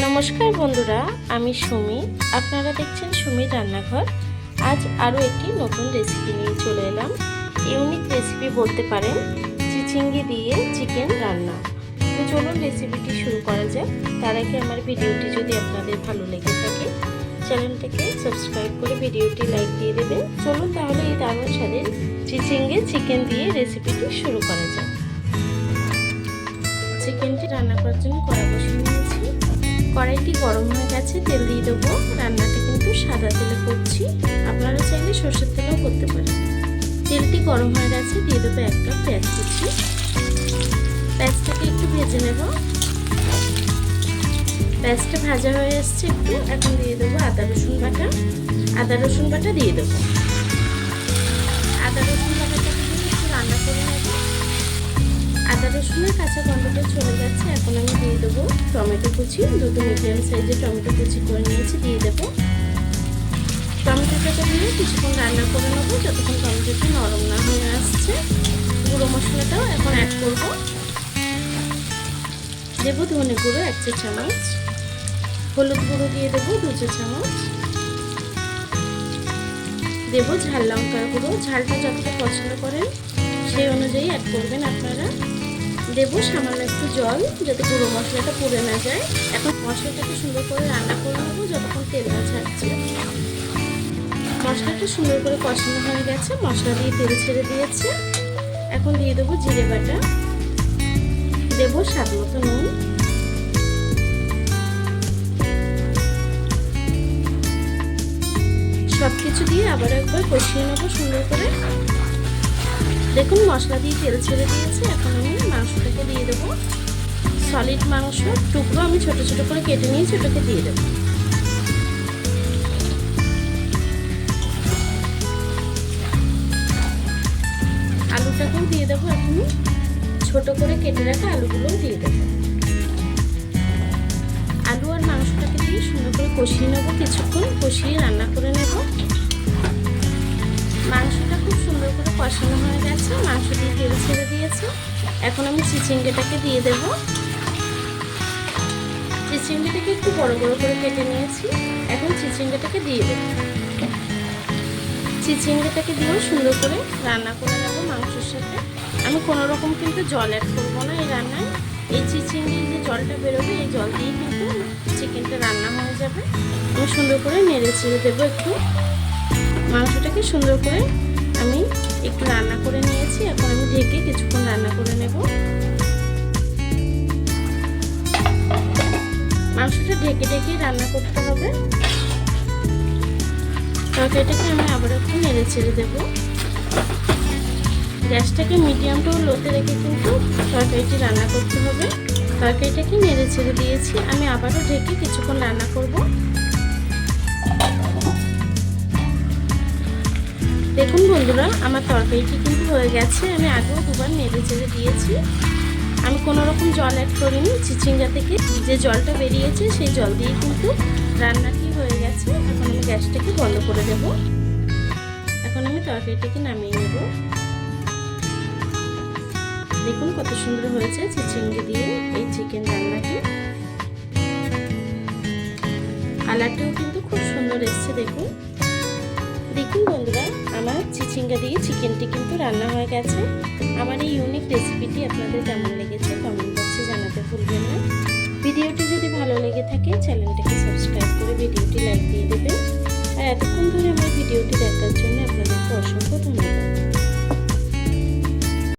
নমস্কার বন্ধুরা, আমি সুমি। আপনারা দেখছেন সুমির রান্নাঘর। আজ আরও একটি নতুন রেসিপি নিয়ে চলে এলাম। ইউনিক রেসিপি বলতে পারেন, চিচিঙ্গি দিয়ে চিকেন রান্না। তো চলুন রেসিপিটি শুরু করা যাক। তার আগে আমার ভিডিওটি যদি আপনাদের ভালো লেগে থাকে, চ্যানেলটাকে সাবস্ক্রাইব করে ভিডিওটি লাইক দিয়ে দেবেন। চলুন তাহলে এই দারুণ স্বাদের চিচিঙ্গি চিকেন দিয়ে রেসিপিটি শুরু করা যাক। চিকেনটি রান্না করার জন্য কড়াই বসিয়ে নিয়েছি। কড়াইটি গরম হয়ে গেছে, তেল দিয়ে দেবো। রান্নাটি কিন্তু সাদা তেলে করছি, আপনারা চাইলে সরষের তেলেও করতে পারেন। তেলটি গরম হয়ে গেছে, দিয়ে দেবো 1 কাপ পেঁয়াজ কুচি। পেঁয়াজটাকে একটু ভেজে নেব। পেঁয়াজটা ভাজা হয়ে এসছে একটু, এখন দিয়ে দেবো আদা রসুন বাটা। আদা রসুন বাটা দিয়ে দেবো। আদা রসুন বাটাটাকে দিয়ে একটু রান্না করে নেব। আদা রসুনের কাঁচা গন্ধটা চলে গেছে, এখন আমি দিয়ে দেবো টমেটো কুচি। দুটো মিডিয়াম সাইজের টমেটো কুচি করে নিয়েছি, দিয়ে দেবো। টমেটোটাকে দিয়ে কিছুক্ষণ রান্না করে নেবো, যতক্ষণ টমেটোটা নরম না হয়ে আসছে। গুঁড়ো মশলাটাও এখন অ্যাড করবো। দেবো ধনে গুঁড়ো 1 চা চামচ, হলুদ গুঁড়ো দিয়ে দেবো 2 চা চামচ, দেবো ঝাল লঙ্কার গুঁড়ো। ঝালটা যতটা পছন্দ করেন সেই অনুযায়ী অ্যাড করবেন আপনারা। দেবো সামান্য একটু জল, যাতে গুঁড়ো মশলাটা পুড়ে না যায়। এখন মশলাটাকে সুন্দর করে রান্না করে নেবো যতক্ষণ তেল না ছাড়ছে। মশলাটা সুন্দর করে কষানো হয়ে গেছে, মশলা দিয়ে তেল ছেড়ে দিয়েছে। এখন দিয়ে দেবো জিরে বাটা, দেবো স্বাদ মতো নুন, সব কিছু দিয়ে আবার একবার কষিয়ে নেবো সুন্দর করে। দেখুন মশলা দিয়ে তেল ছেড়ে দিয়েছে। এখন আমি মাংসটাকে দিয়ে দেবো। সলিড মাংস টুকরো আমি ছোট ছোট করে কেটে নিয়েছি, ওটাকে দিয়ে দেবো। আলুটাকেও দিয়ে দেবো। এখন ছোট করে কেটে রাখা আলুগুলোও দিয়ে দেবো। আলু আর মাংসটাকে দিয়ে সুন্দর করে কষিয়ে নেবো, কিছুক্ষণ কষিয়ে রান্না করে নেব। মাংসটা খুব সুন্দর করে কষানো হয়ে গেছে, মাংস দিয়ে তেল ছেড়ে দিয়েছে। এখন আমি চিচিঙ্গিটাকে দিয়ে দেবো। চিচিঙ্গিটাকে একটু বড় বড় করে কেটে নিয়েছি, এখন চিচিঙ্গিটাকে দিয়ে দেবো। চিচিঙ্গিটাকে দিয়েও সুন্দর করে রান্না করে নেবো মাংসের সাথে। আমি কোনো রকম কিন্তু জল অ্যাড করবো না এই রান্নায়। এই চিচিঙ্গির যে জলটা বেরোবে, এই জল দিয়ে কিন্তু চিকেনটা রান্না হয়ে যাবে। আমি সুন্দর করে নেড়ে চেড়ে দেবো একটু। মাংসটাকে সুন্দর করে আমি একটু রান্না করে নিয়েছি, এখন আমি ঢেকে কিছুক্ষণ রান্না করে নেব। মাংসটা ঢেকে ঢেকে রান্না করতে হবে। তরকারিটাকে আমি আবার একটু নেড়ে ছেড়ে দেবো। গ্যাসটাকে মিডিয়াম টু লোতে রেখে কিন্তু তরকারিটি রান্না করতে হবে। তরকারিটাকে নেড়ে ছেড়ে দিয়েছি, আমি আবারও ঢেকে কিছুক্ষণ রান্না করব। দেখুন বন্ধুরা, আমার তরকারিটি কিন্তু হয়ে গেছে। আমি আগেও দুবার নেড়ে চেড়ে দিয়েছি। আমি কোনো রকম জল অ্যাড করিনি। চিচিঙ্গা থেকে যে জলটা বেরিয়েছে সেই জল দিয়ে কিন্তু রান্নাটি হয়ে গেছে। এখন আমি গ্যাসটাকে বন্ধ করে দেব। এখন আমি তরকারিটাকে নামিয়ে নেব। দেখুন কত সুন্দর হয়েছে চিচিঙ্গি দিয়ে এই চিকেন রান্নাটি। কালারটাও কিন্তু খুব সুন্দর এসছে। দেখুন দেখুন বন্ধুরা, আমার চিচিঙ্গা দিয়ে চিকেনটি কিন্তু রান্না হয়ে গেছে। আমার এই ইউনিক রেসিপিটি আপনাদের কেমন লেগেছে কমেন্ট বক্সে জানাতে ভুলবেন না। ভিডিওটি যদি ভালো লেগে থাকে চ্যানেলটাকে সাবস্ক্রাইব করে ভিডিওটি লাইক দিয়ে দেবেন। আর এতক্ষণ ধরে আমার ভিডিওটি দেখার জন্য আপনাদেরকে অসংখ্য